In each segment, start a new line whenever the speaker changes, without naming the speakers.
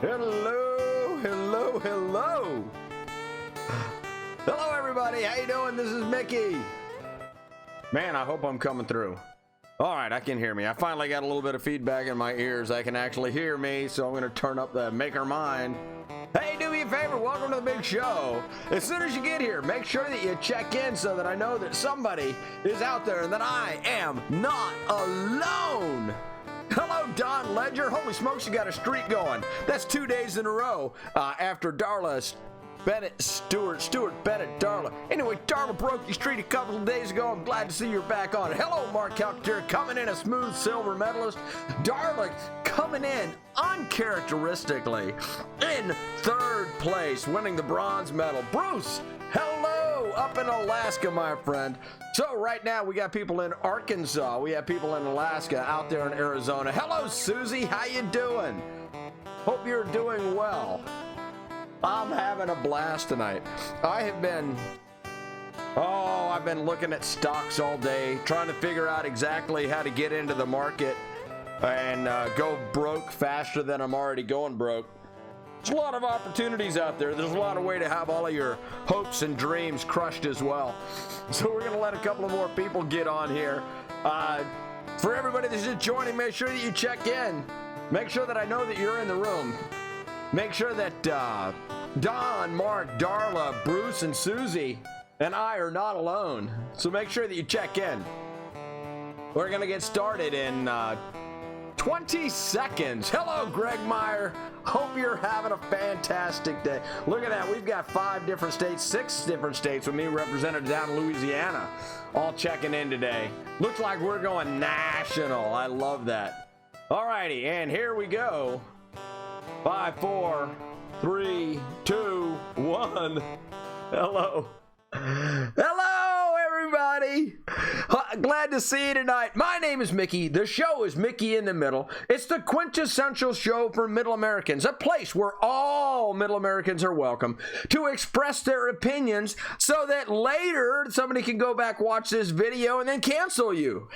Hello, hello, hello. Hello, everybody. How you doing? This is Mickey. Man, I hope I'm coming through. All right, I can hear me. I finally got a little bit of feedback in my ears. I can actually hear me, so I'm going to turn up the maker mine. Hey, do me a favor. Welcome to the big show. As soon as you get here, make sure that you check in so that I know that somebody is out there and that I am not alone. Hello, Don Ledger. Holy smokes, you got a streak going. That's 2 days in a row after Darla Stewart Bennett, Darla. Anyway, Darla broke your streak a couple of days ago. I'm glad to see you're back on it. Hello, Mark Calcaterra, coming in a smooth silver medalist. Darla coming in uncharacteristically in third place, winning the bronze medal. Bruce, hello, up in Alaska, my friend. So right now we got people in Arkansas, we have people in Alaska, out there in Arizona. Hello, Susie, how you doing? Hope you're doing well. I'm having a blast tonight. I've been looking at stocks all day, trying to figure out exactly how to get into the market and go broke faster than I'm already going broke. There's a lot of opportunities out there. There's a lot of way to have all of your hopes and dreams crushed as well. So we're going to let a couple of more people get on here. For everybody that's just joining, make sure that you check in. Make sure that I know that you're in the room. Make sure that Don, Mark, Darla, Bruce, and Susie and I are not alone. So make sure that you check in. We're going to get started in 20 seconds. Hello, Greg Meyer. Hope you're having a fantastic day. Look at that. We've got 5 different states, 6 different states with me represented down in Louisiana, all checking in today. Looks like we're going national. I love that. All righty, and here we go. 5, 4, 3, 2, 1. Hello. Hello, everybody. Glad to see you tonight. My name is Mickey. The show is Mickey in the Middle. It's the quintessential show for Middle Americans, a place where all Middle Americans are welcome to express their opinions so that later somebody can go back, watch this video, and then cancel you.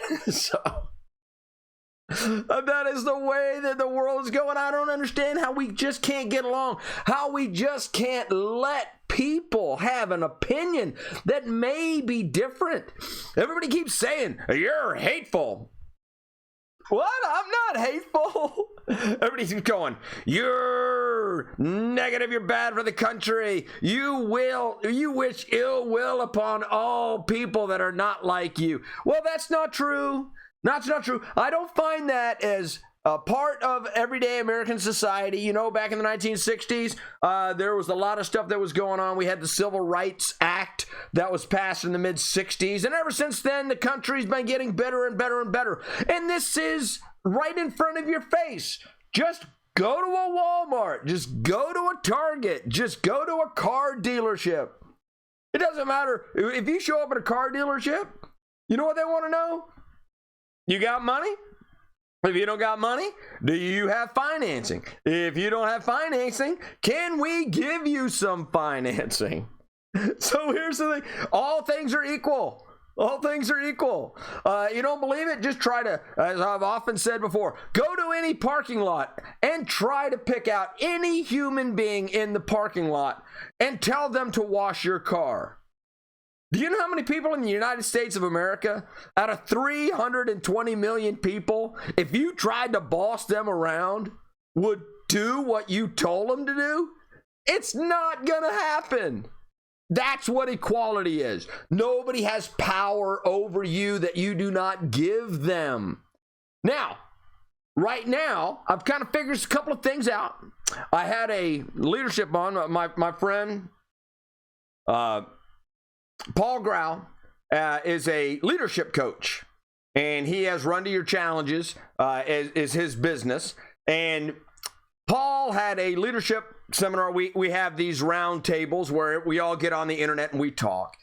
That is the way that the world is going. I don't understand how we just can't get along, how we just can't let people have an opinion that may be different. Everybody keeps saying, you're hateful. What? I'm not hateful. Everybody keeps going, you're negative, you're bad for the country. You wish ill will upon all people that are not like you. Well, that's not true. That's not true. I don't find that as a part of everyday American society. You know, back in the 1960s, there was a lot of stuff that was going on. We had the Civil Rights Act that was passed in the mid-60s. And ever since then, the country's been getting better and better and better. And this is right in front of your face. Just go to a Walmart. Just go to a Target. Just go to a car dealership. It doesn't matter. If you show up at a car dealership, you know what they want to know? You got money? If you don't got money, do you have financing? If you don't have financing, can we give you some financing? So here's the thing. All things are equal. All things are equal. You don't believe it? Just try to, as I've often said before, go to any parking lot and try to pick out any human being in the parking lot and tell them to wash your car. Do you know how many people in the United States of America, out of 320 million people, if you tried to boss them around, would do what you told them to do? It's not going to happen. That's what equality is. Nobody has power over you that you do not give them. Now, right now, I've kind of figured a couple of things out. I had a leadership on, my friend, Paul Grau is a leadership coach, and he has Run to Your Challenges is his business. And Paul had a leadership seminar. We have these round tables where we all get on the internet and we talk.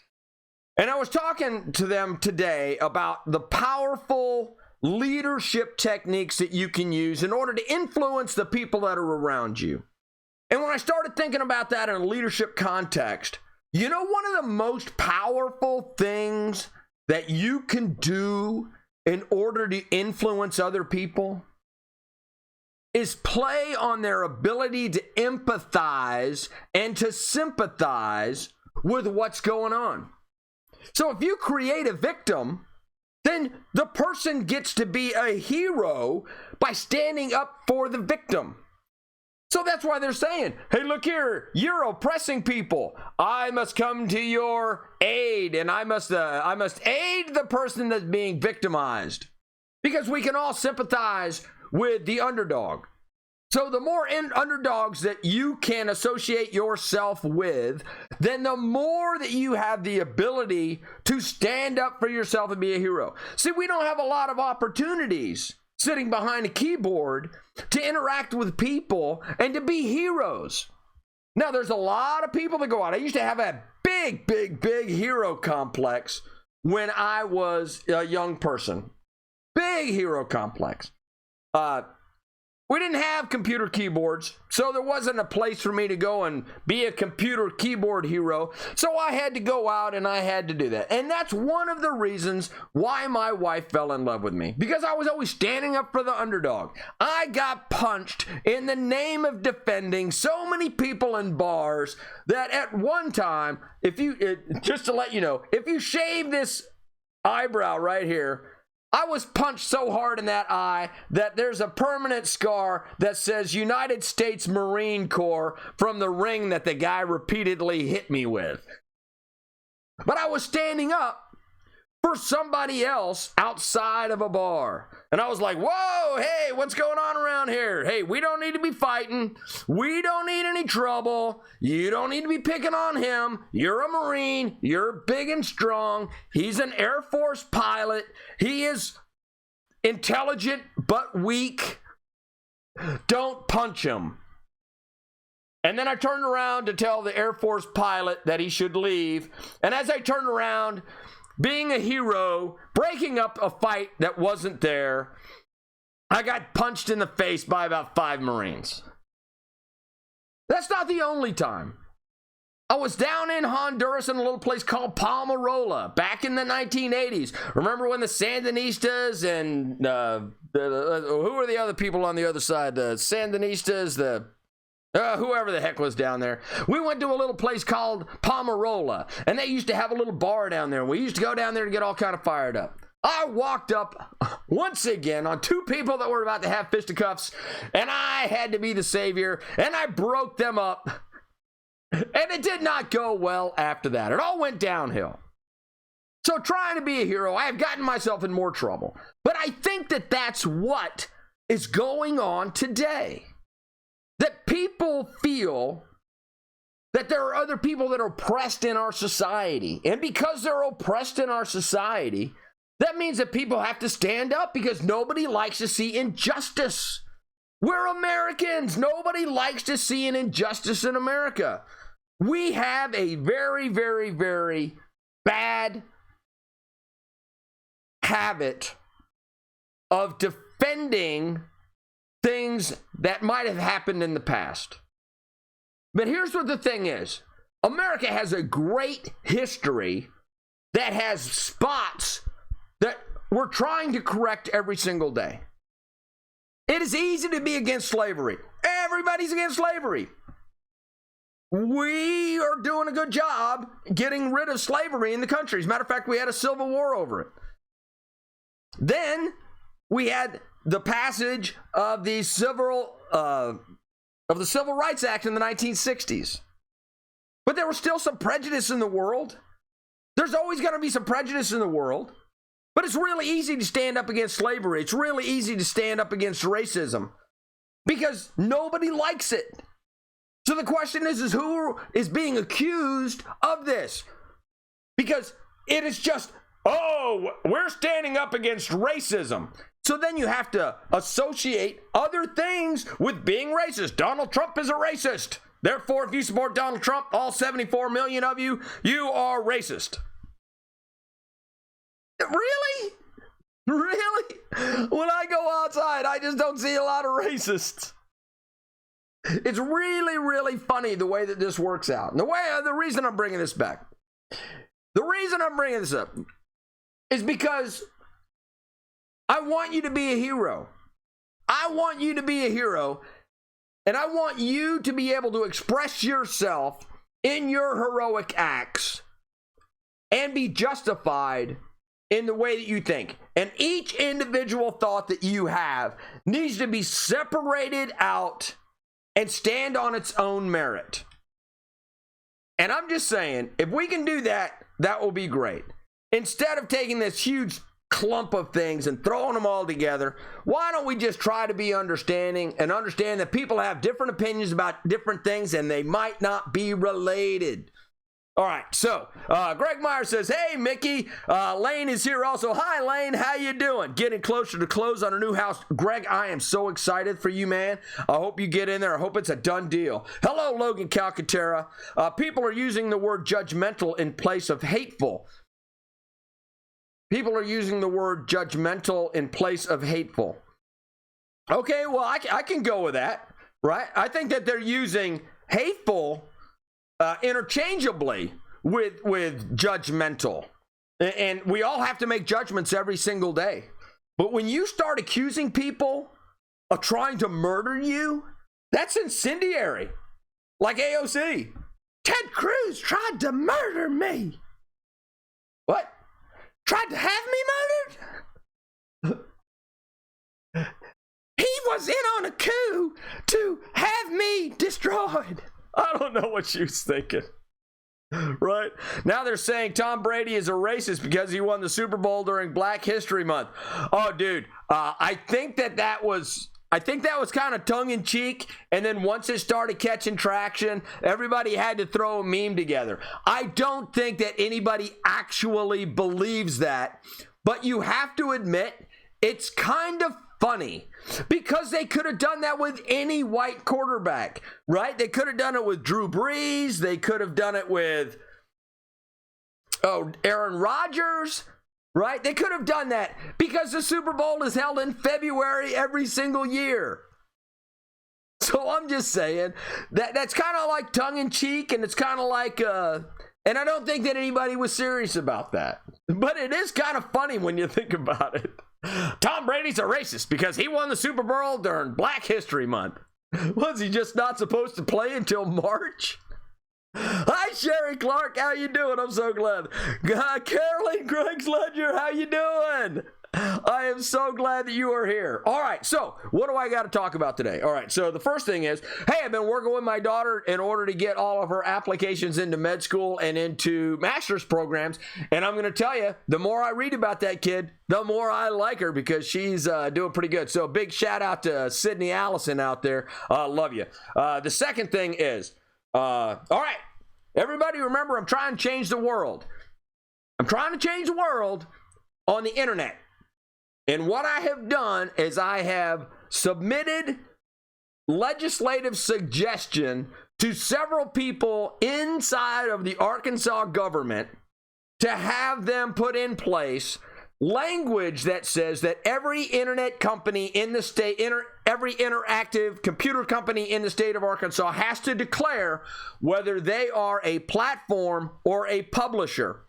And I was talking to them today about the powerful leadership techniques that you can use in order to influence the people that are around you. And when I started thinking about that in a leadership context, you know, one of the most powerful things that you can do in order to influence other people is play on their ability to empathize and to sympathize with what's going on. So if you create a victim, then the person gets to be a hero by standing up for the victim. So that's why they're saying, hey, look here, you're oppressing people. I must come to your aid, and I must aid the person that's being victimized, because we can all sympathize with the underdog. So the more underdogs that you can associate yourself with, then the more that you have the ability to stand up for yourself and be a hero. See, we don't have a lot of opportunities sitting behind a keyboard to interact with people and to be heroes. Now, there's a lot of people that go out. I used to have a big hero complex when I was a young person. Big hero complex. We didn't have computer keyboards, so there wasn't a place for me to go and be a computer keyboard hero. So I had to go out and I had to do that. And that's one of the reasons why my wife fell in love with me, because I was always standing up for the underdog. I got punched in the name of defending so many people in bars that at one time, just to let you know, if you shave this eyebrow right here, I was punched so hard in that eye that there's a permanent scar that says United States Marine Corps from the ring that the guy repeatedly hit me with. But I was standing up for somebody else outside of a bar. And I was like, whoa, hey, what's going on around here? Hey, we don't need to be fighting. We don't need any trouble. You don't need to be picking on him. You're a Marine. You're big and strong. He's an Air Force pilot. He is intelligent but weak. Don't punch him. And then I turned around to tell the Air Force pilot that he should leave. And as I turned around, being a hero, breaking up a fight that wasn't there, I got punched in the face by about 5 Marines. That's not the only time. I was down in Honduras in a little place called Palmarola back in the 1980s. Remember when the Sandinistas and who were the other people on the other side? The Sandinistas, whoever the heck was down there. We went to a little place called Palmarola, and they used to have a little bar down there. We used to go down there to get all kind of fired up. I walked up once again on 2 people that were about to have fisticuffs, and I had to be the savior, and I broke them up. And it did not go well after that. It all went downhill. So trying to be a hero, I have gotten myself in more trouble. But I think that that's what is going on today. That people feel that there are other people that are oppressed in our society. And because they're oppressed in our society, that means that people have to stand up because nobody likes to see injustice. We're Americans. Nobody likes to see an injustice in America. We have a very, very, very bad habit of defending things that might have happened in the past. But here's what the thing is. America has a great history that has spots that we're trying to correct every single day. It is easy to be against slavery. Everybody's against slavery. We are doing a good job getting rid of slavery in the country. As a matter of fact, we had a civil war over it. Then we had the passage of the Civil Rights Act in the 1960s. But there was still some prejudice in the world. There's always going to be some prejudice in the world. But it's really easy to stand up against slavery. It's really easy to stand up against racism because nobody likes it. So the question is who is being accused of this? Because it is just, oh, we're standing up against racism. So then you have to associate other things with being racist. Donald Trump is a racist. Therefore, if you support Donald Trump, all 74 million of you, you are racist. Really? Really? When I go outside, I just don't see a lot of racists. It's really, really funny the way that this works out. And the reason I'm bringing this back, the reason I'm bringing this up is because I want you to be a hero. I want you to be a hero, and I want you to be able to express yourself in your heroic acts and be justified in the way that you think. And each individual thought that you have needs to be separated out and stand on its own merit. And I'm just saying, if we can do that, that will be great. Instead of taking this huge clump of things and throwing them all together, why don't we just try to be understanding and understand that people have different opinions about different things and they might not be related. All right, so Greg Meyer says, hey, Mickey, Lane is here also. Hi, Lane, how you doing? Getting closer to close on a new house. Greg, I am so excited for you, man. I hope you get in there. I hope it's a done deal. Hello, Logan Calcaterra. People are using the word judgmental in place of hateful. People are using the word judgmental in place of hateful. Okay, well, I can go with that, right? I think that they're using hateful interchangeably with judgmental. And we all have to make judgments every single day. But when you start accusing people of trying to murder you, that's incendiary. Like AOC. Ted Cruz tried to murder me. What? Tried to have me murdered? He was in on a coup to have me destroyed. I don't know what she was thinking. Right? Now they're saying Tom Brady is a racist because he won the Super Bowl during Black History Month. Oh, dude, I think that was kind of tongue-in-cheek, and then once it started catching traction, everybody had to throw a meme together. I don't think that anybody actually believes that, but you have to admit it's kind of funny because they could have done that with any white quarterback, right? They could have done it with Drew Brees. They could have done it with Aaron Rodgers, right? They could have done that because the Super Bowl is held in February every single year. So I'm just saying that's kind of like tongue-in-cheek, and it's kind of like and I don't think that anybody was serious about that. But it is kind of funny when you think about it. Tom Brady's a racist because he won the Super Bowl during Black History Month. Was he just not supposed to play until March? Hi, Sherry Clark. How you doing? I'm so glad. Caroline Greg's Ledger, how you doing? I am so glad that you are here. All right, so what do I got to talk about today? All right, so the first thing is, hey, I've been working with my daughter in order to get all of her applications into med school and into master's programs, and I'm going to tell you, the more I read about that kid, the more I like her because she's doing pretty good. So big shout out to Sydney Allison out there. Love you. The second thing is, all right, everybody remember, I'm trying to change the world. I'm trying to change the world on the internet. And what I have done is I have submitted legislative suggestion to several people inside of the Arkansas government to have them put in place language that says that every internet company in the state, every interactive computer company in the state of Arkansas has to declare whether they are a platform or a publisher.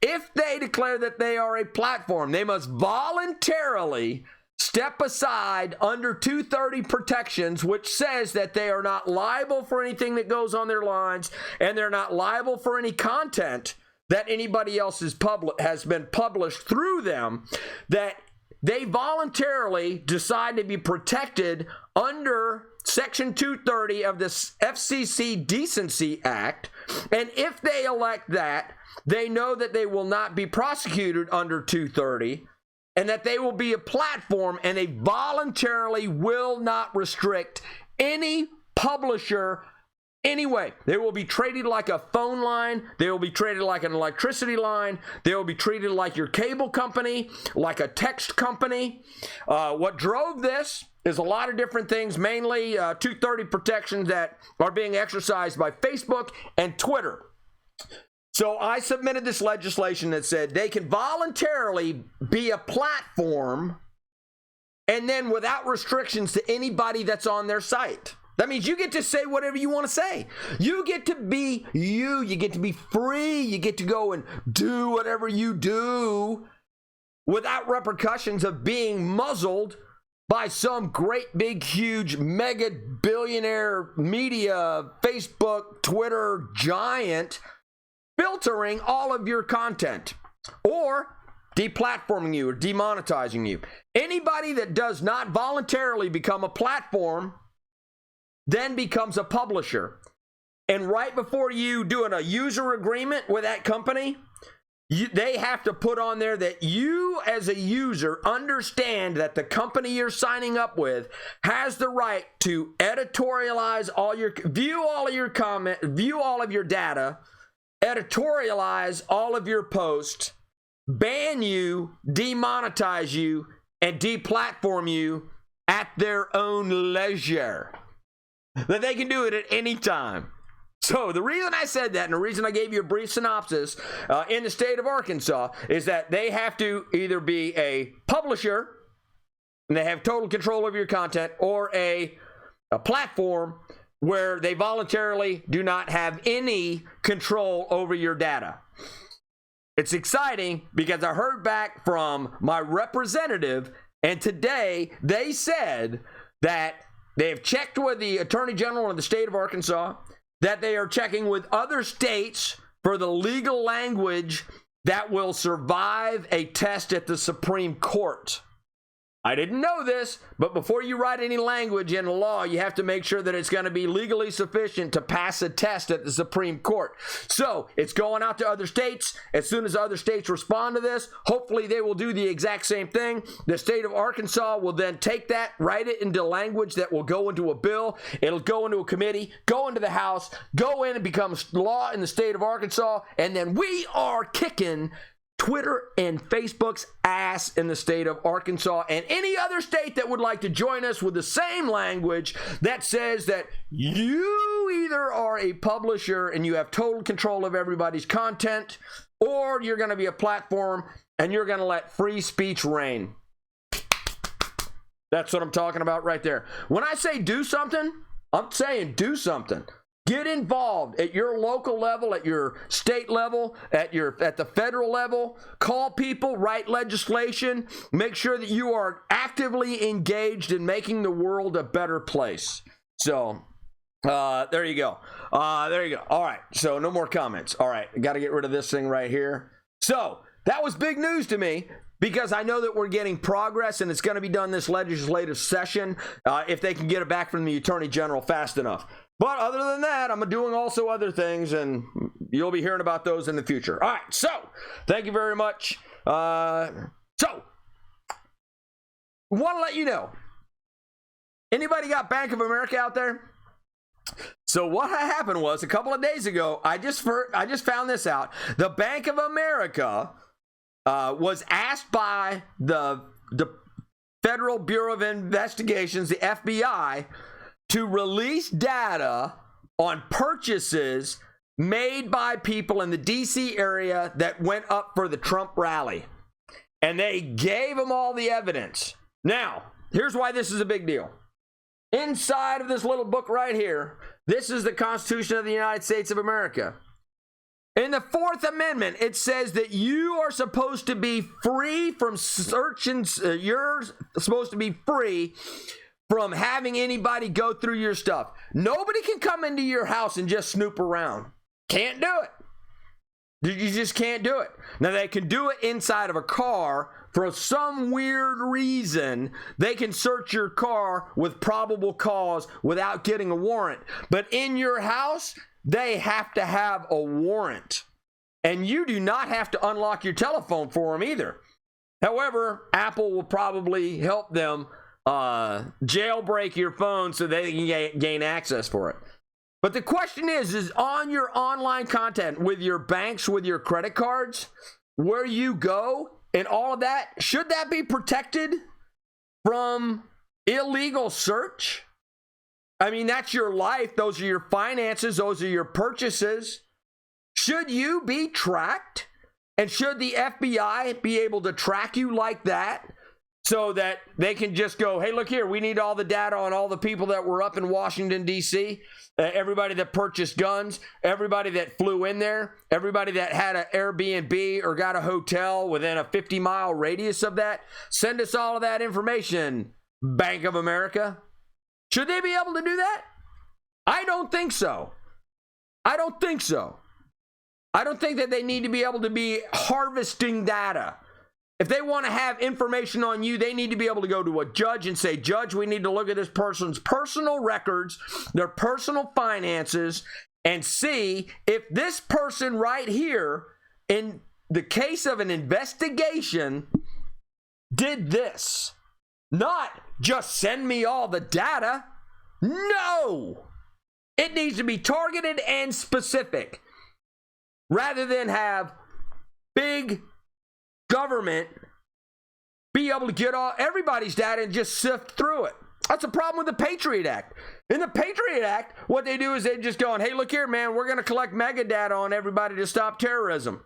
If they declare that they are a platform, they must voluntarily step aside under 230 protections, which says that they are not liable for anything that goes on their lines, and they're not liable for any content that anybody else has been published through them, that they voluntarily decide to be protected under Section 230 of the FCC Decency Act. And if they elect that, they know that they will not be prosecuted under 230 and that they will be a platform, and they voluntarily will not restrict any publisher anyway. They will be treated like a phone line. They will be treated like an electricity line. They will be treated like your cable company, like a text company. What drove this is a lot of different things, mainly 230 protections that are being exercised by Facebook and Twitter. So I submitted this legislation that said they can voluntarily be a platform and then without restrictions to anybody that's on their site. That means you get to say whatever you want to say. You get to be you. You get to be free. You get to go and do whatever you do without repercussions of being muzzled by some great big huge mega billionaire media, Facebook, Twitter giant filtering all of your content or deplatforming you or demonetizing you. Anybody that does not voluntarily become a platform then becomes a publisher. And right before you doing a user agreement with that company, they have to put on there that you as a user understand that the company you're signing up with has the right to editorialize view all of your comment, view all of your data, editorialize all of your posts, ban you, demonetize you, and deplatform you at their own leisure. That they can do it at any time. So the reason I said that and the reason I gave you a brief synopsis in the state of Arkansas is that they have to either be a publisher and they have total control over your content, or a platform where they voluntarily do not have any control over your data. It's exciting because I heard back from my representative, and today they said that they have checked with the Attorney General of the state of Arkansas, that they are checking with other states for the legal language that will survive a test at the Supreme Court. I didn't know this, but before you write any language in law, you have to make sure that it's going to be legally sufficient to pass a test at the Supreme Court. So it's going out to other states. As soon as other states respond to this, hopefully they will do the exact same thing. The state of Arkansas will then take that, write it into language that will go into a bill. It'll go into a committee, go into the House, go in and become law in the state of Arkansas, and then we are kicking Twitter and Facebook's ass in the state of Arkansas and any other state that would like to join us with the same language that says that you either are a publisher and you have total control of everybody's content, or you're going to be a platform and you're going to let free speech reign. That's what I'm talking about right there. When I say do something, I'm saying do something. Get involved at your local level, at your state level, at the federal level. Call people, write legislation. Make sure that you are actively engaged in making the world a better place. So, there you go. There you go. All right. So, no more comments. All right. Got to get rid of this thing right here. So, that was big news to me, because I know that we're getting progress and it's going to be done this legislative session if they can get it back from the Attorney General fast enough. But other than that, I'm doing also other things, and you'll be hearing about those in the future. All right, so thank you very much. Want to let you know, anybody got Bank of America out there? So what happened was, a couple of days ago, I just found this out. The Bank of America was asked by the Federal Bureau of Investigations, the FBI, to release data on purchases made by people in the D.C. area that went up for the Trump rally. And they gave them all the evidence. Now, here's why this is a big deal. Inside of this little book right here, this is the Constitution of the United States of America. In the Fourth Amendment, it says that you are supposed to be free from you're supposed to be free from having anybody go through your stuff. Nobody can come into your house and just snoop around. Can't do it. You just can't do it. Now, they can do it inside of a car. For some weird reason, they can search your car with probable cause without getting a warrant. But in your house, they have to have a warrant. And you do not have to unlock your telephone for them either. However, Apple will probably help them jailbreak your phone so they can gain access for it. But the question is on your online content with your banks, with your credit cards, where you go and all of that, should that be protected from illegal search? I mean, that's your life. Those are your finances. Those are your purchases. Should you be tracked? And should the FBI be able to track you like that? So that they can just go, hey, look here, we need all the data on all the people that were up in Washington, D.C., everybody that purchased guns, everybody that flew in there, everybody that had an Airbnb or got a hotel within a 50-mile radius of that. Send us all of that information, Bank of America? Should they be able to do that? I don't think so. I don't think so. I don't think that they need to be able to be harvesting data. If they want to have information on you, they need to be able to go to a judge and say, Judge, we need to look at this person's personal records, their personal finances, and see if this person right here, in the case of an investigation, did this. Not just send me all the data. No! It needs to be targeted and specific, rather than have big government be able to get all everybody's data and just sift through it. That's a problem with the Patriot Act. In the Patriot Act, what they do is they just go, hey, look here, man, we're going to collect mega data on everybody to stop terrorism.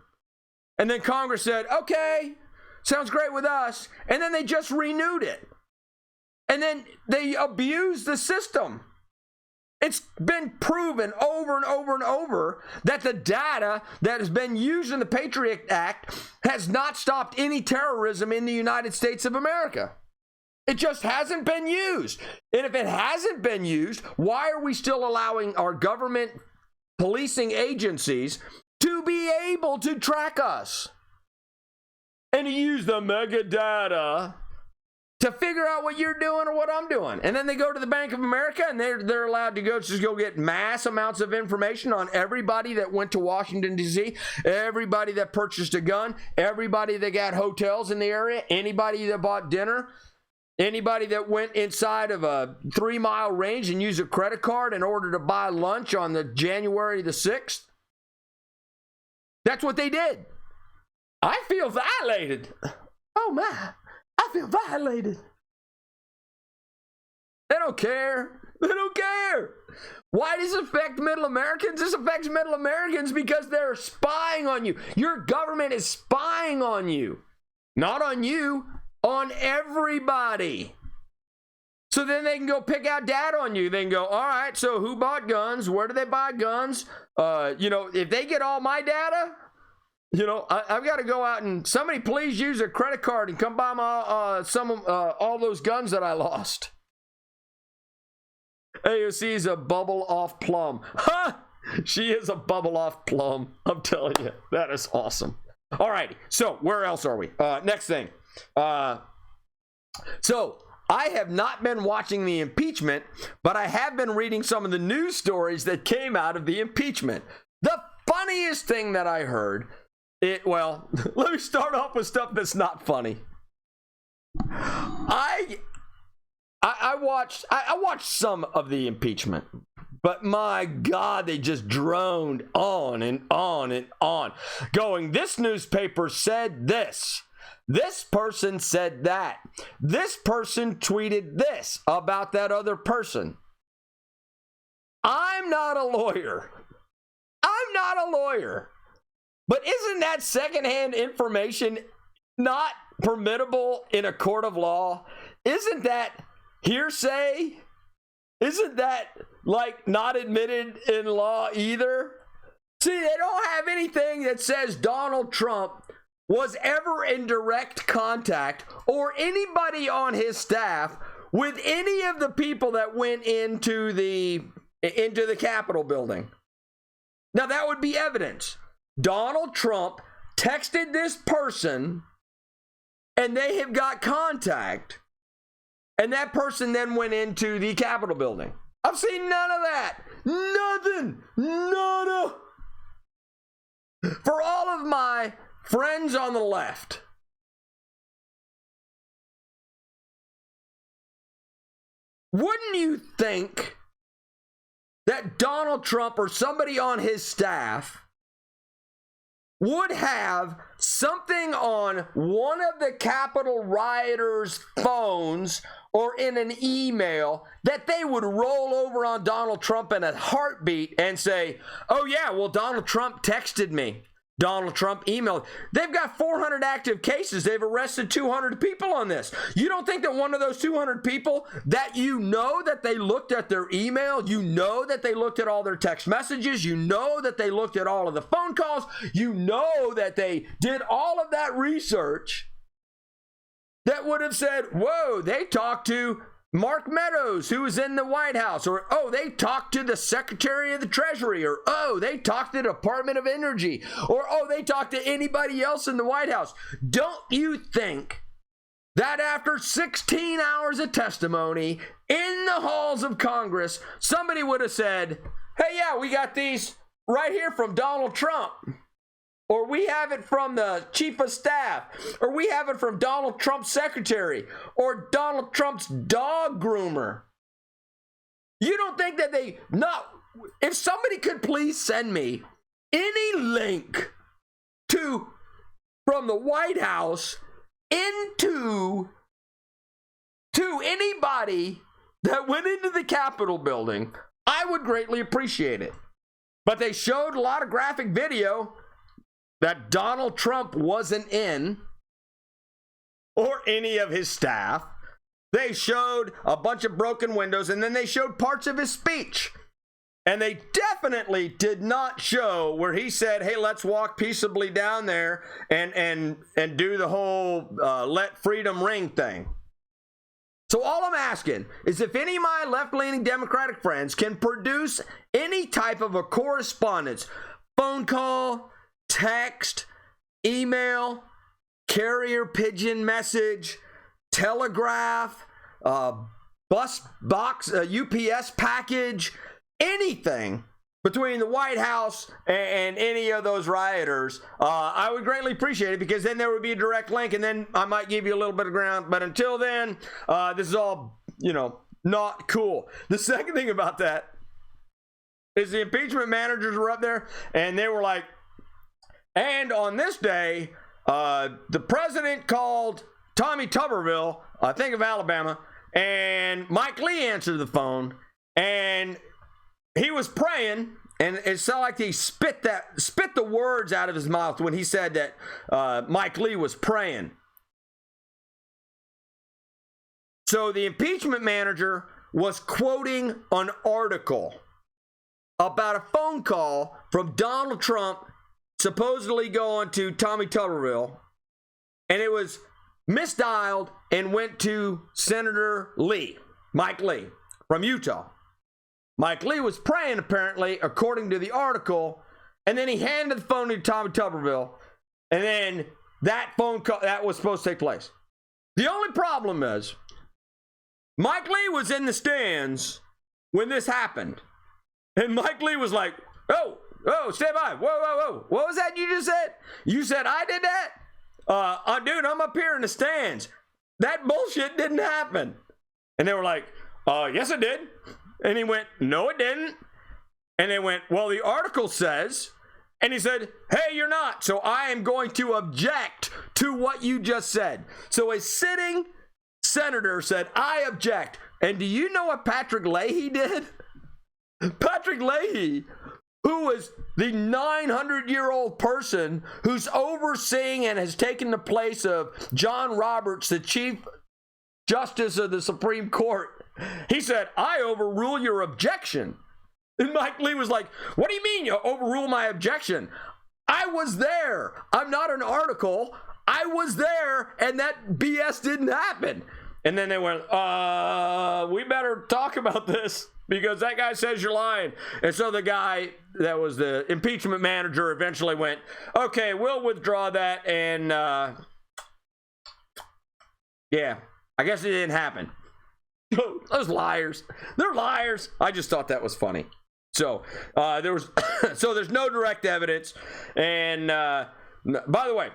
And then Congress said, okay, sounds great with us. And then they just renewed it. And then they abused the system. It's been proven over and over and over that the data that has been used in the Patriot Act has not stopped any terrorism in the United States of America. It just hasn't been used. And if it hasn't been used, why are we still allowing our government policing agencies to be able to track us and to use the mega data to figure out what you're doing or what I'm doing? And then they go to the Bank of America and they're allowed to just go get mass amounts of information on everybody that went to Washington, D.C., everybody that purchased a gun, everybody that got hotels in the area, anybody that bought dinner, anybody that went inside of a 3-mile range and used a credit card in order to buy lunch on the January the 6th. That's what they did. I feel violated. Oh my. I feel violated. They don't care. They don't care. Why does it affect middle Americans? This affects middle Americans because they're spying on you. Your government is spying on you. Not on you, on everybody. So then they can go pick out data on you. They can go, all right, so who bought guns? Where do they buy guns? If they get all my data, I've got to go out and somebody please use a credit card and come buy my all those guns that I lost. AOC is a bubble off plum. Huh? She is a bubble off plum. I'm telling you, that is awesome. All right, so where else are we? Next thing. So I have not been watching the impeachment, but I have been reading some of the news stories that came out of the impeachment. The funniest thing that I heard. Let me start off with stuff that's not funny. I watched some of the impeachment, but my God, they just droned on and on and on, going, this newspaper said this. This person said that. This person tweeted this about that other person. I'm not a lawyer. But isn't that secondhand information not permittable in a court of law? Isn't that hearsay? Isn't that not admitted in law either? See, they don't have anything that says Donald Trump was ever in direct contact or anybody on his staff with any of the people that went into the Capitol building. Now that would be evidence. Donald Trump texted this person and they have got contact, and that person then went into the Capitol building. I've seen none of that. Nothing. Nada. For all of my friends on the left, wouldn't you think that Donald Trump or somebody on his staff would have something on one of the Capitol rioters' phones or in an email that they would roll over on Donald Trump in a heartbeat and say, oh yeah, well, Donald Trump texted me. Donald Trump emailed. They've got 400 active cases. They've arrested 200 people on this. You don't think that one of those 200 people that that they looked at their email, that they looked at all their text messages, that they looked at all of the phone calls, that they did all of that research, that would have said, whoa, they talked to Mark Meadows, who was in the White House, or, oh, they talked to the Secretary of the Treasury, or, oh, they talked to the Department of Energy, or, oh, they talked to anybody else in the White House. Don't you think that after 16 hours of testimony in the halls of Congress, somebody would have said, hey, yeah, we got these right here from Donald Trump, or we have it from the chief of staff, or we have it from Donald Trump's secretary, or Donald Trump's dog groomer? You don't think that if somebody could please send me any link from the White House to anybody that went into the Capitol building, I would greatly appreciate it. But they showed a lot of graphic video that Donald Trump wasn't in, or any of his staff. They showed a bunch of broken windows, and then they showed parts of his speech. And they definitely did not show where he said, hey, let's walk peaceably down there and do the whole let freedom ring thing. So all I'm asking is if any of my left-leaning Democratic friends can produce any type of a correspondence, phone call, text, email, carrier pigeon message, telegraph, bus box, UPS package, anything between the White House and any of those rioters, I would greatly appreciate it, because then there would be a direct link, and then I might give you a little bit of ground. But until then, this is all, not cool. The second thing about that is the impeachment managers were up there, and they were like, and on this day, the president called Tommy Tuberville, I think of Alabama, and Mike Lee answered the phone, and he was praying, and it sounded like he spit the words out of his mouth when he said that Mike Lee was praying. So the impeachment manager was quoting an article about a phone call from Donald Trump supposedly going to Tommy Tuberville, and it was misdialed and went to Senator Lee, Mike Lee, from Utah. Mike Lee was praying, apparently, according to the article, and then he handed the phone to Tommy Tuberville, and then that phone call, that was supposed to take place. The only problem is, Mike Lee was in the stands when this happened, and Mike Lee was like, oh, stand by, whoa, what was that you just said? You said I did that? Dude, I'm up here in the stands. That bullshit didn't happen. And they were like, yes, it did. And he went, no, it didn't. And they went, well, the article says. And he said, hey, you're not. So I am going to object to what you just said. So a sitting senator said, I object. And do you know what Patrick Leahy did? Patrick Leahy, who is the 900-year-old person who's overseeing and has taken the place of John Roberts, the Chief Justice of the Supreme Court, he said, I overrule your objection. And Mike Lee was like, what do you mean you overrule my objection? I was there. I'm not an article. I was there, and that BS didn't happen. And then they went, we better talk about this, because that guy says you're lying. And so the guy that was the impeachment manager eventually went, okay, we'll withdraw that. And yeah, I guess it didn't happen. Those liars. They're liars. I just thought that was funny. So there's no direct evidence. And by the way,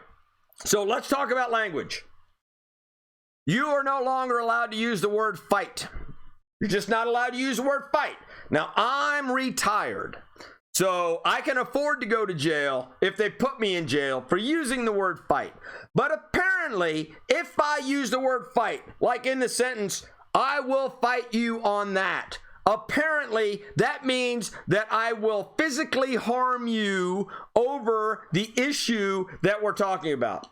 so let's talk about language. You are no longer allowed to use the word fight. You're just not allowed to use the word fight. Now, I'm retired, so I can afford to go to jail if they put me in jail for using the word fight. But apparently, if I use the word fight, like in the sentence, I will fight you on that, apparently that means that I will physically harm you over the issue that we're talking about.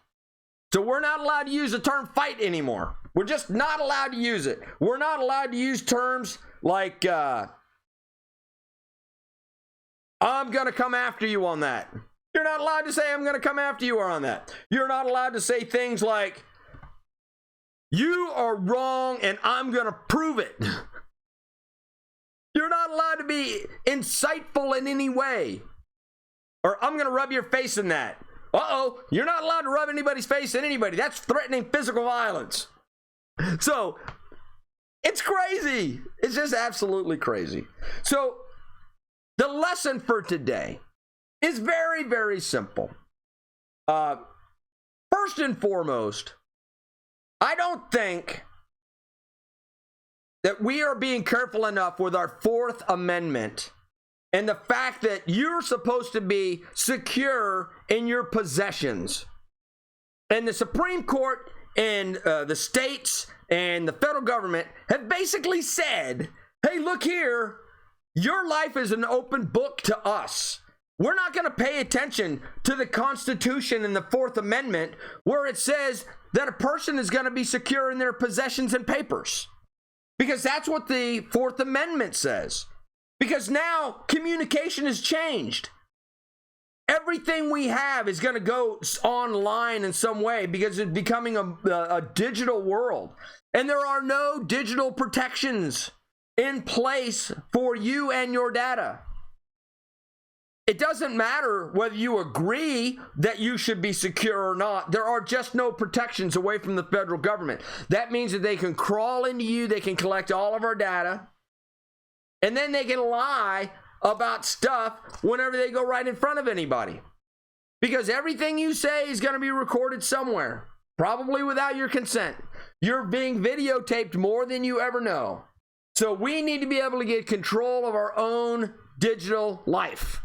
So we're not allowed to use the term fight anymore. We're just not allowed to use it. We're not allowed to use terms like, I'm going to come after you on that. You're not allowed to say I'm going to come after you on that. You're not allowed to say things like, You are wrong, and I'm going to prove it. You're not allowed to be insightful in any way. Or I'm going to rub your face in that. Uh-oh, you're not allowed to rub anybody's face in anybody. That's threatening physical violence. So, it's crazy. It's just absolutely crazy. So, the lesson for today is very, very simple. First and foremost, I don't think that we are being careful enough with our Fourth Amendment and the fact that you're supposed to be secure in your possessions. And the Supreme Court and the states and the federal government have basically said, hey, look here, your life is an open book to us. We're not going to pay attention to the Constitution and the Fourth Amendment where it says that a person is going to be secure in their possessions and papers. Because that's what the Fourth Amendment says. Because now communication has changed. Everything we have is going to go online in some way because it's becoming a digital world. And there are no digital protections in place for you and your data. It doesn't matter whether you agree that you should be secure or not. There are just no protections away from the federal government. That means that they can crawl into you, they can collect all of our data, and then they can lie about stuff whenever they go right in front of anybody. Because everything you say is going to be recorded somewhere, probably without your consent. You're being videotaped more than you ever know. So we need to be able to get control of our own digital life.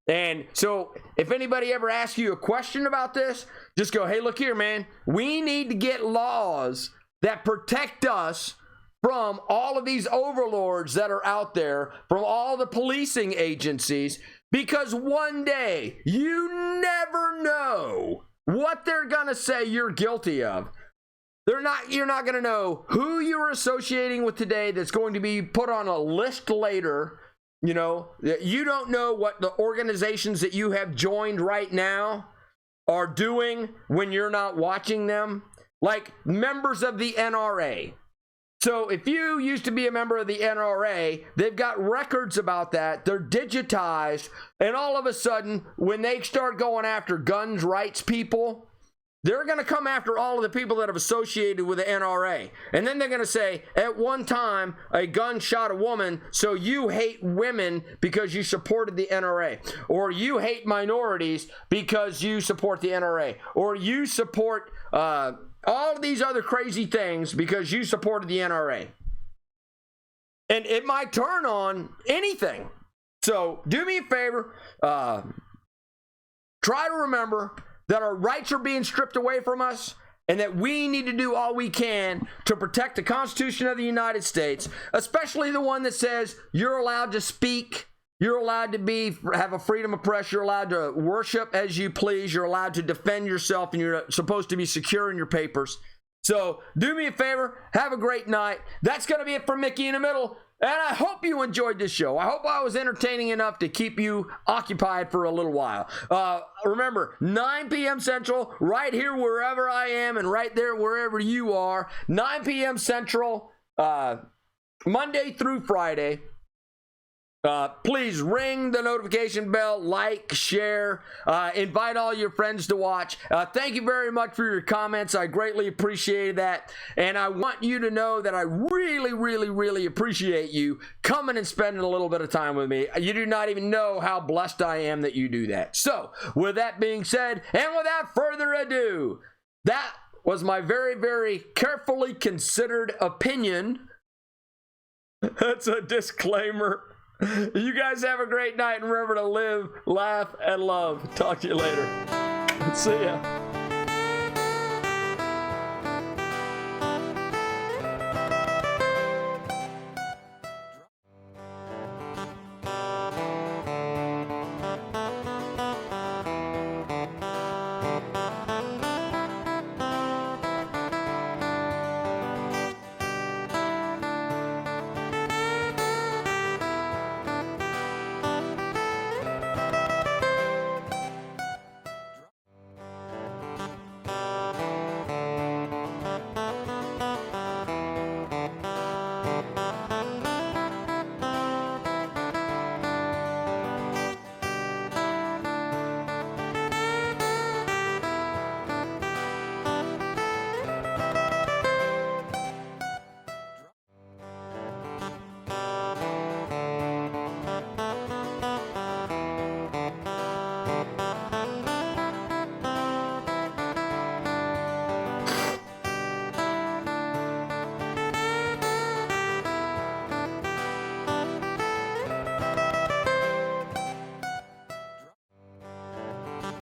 And so if anybody ever asks you a question about this, just go, hey, look here, man. We need to get laws that protect us from all of these overlords that are out there, from all the policing agencies, because one day you never know what they're going to say you're guilty of. You're not going to know who you're associating with today that's going to be put on a list later. You know, you don't know what the organizations that you have joined right now are doing when you're not watching them. Like members of the NRA. So if you used to be a member of the NRA, they've got records about that. They're digitized. And all of a sudden, when they start going after guns rights people, they're going to come after all of the people that have associated with the NRA. And then they're going to say, at one time, a gun shot a woman, so you hate women because you supported the NRA. Or you hate minorities because you support the NRA. Or you support all of these other crazy things because you supported the NRA. And it might turn on anything. So do me a favor. Try to remember that our rights are being stripped away from us and that we need to do all we can to protect the Constitution of the United States, especially the one that says you're allowed to speak, you're allowed to have a freedom of press, you're allowed to worship as you please, you're allowed to defend yourself, and you're supposed to be secure in your papers. So do me a favor, have a great night. That's going to be it for Mickey in the Middle. And I hope you enjoyed this show. I hope I was entertaining enough to keep you occupied for a little while. Remember, 9 p.m. Central, right here wherever I am and right there wherever you are. 9 p.m. Central, Monday through Friday. Please ring the notification bell, like, share, invite all your friends to watch. Thank you very much for your comments. I greatly appreciate that. And I want you to know that I really, really, really appreciate you coming and spending a little bit of time with me. You do not even know how blessed I am that you do that. So, with that being said, and without further ado, that was my very, very carefully considered opinion. That's a disclaimer. You guys have a great night, and remember to live, laugh, and love. Talk to you later. See ya.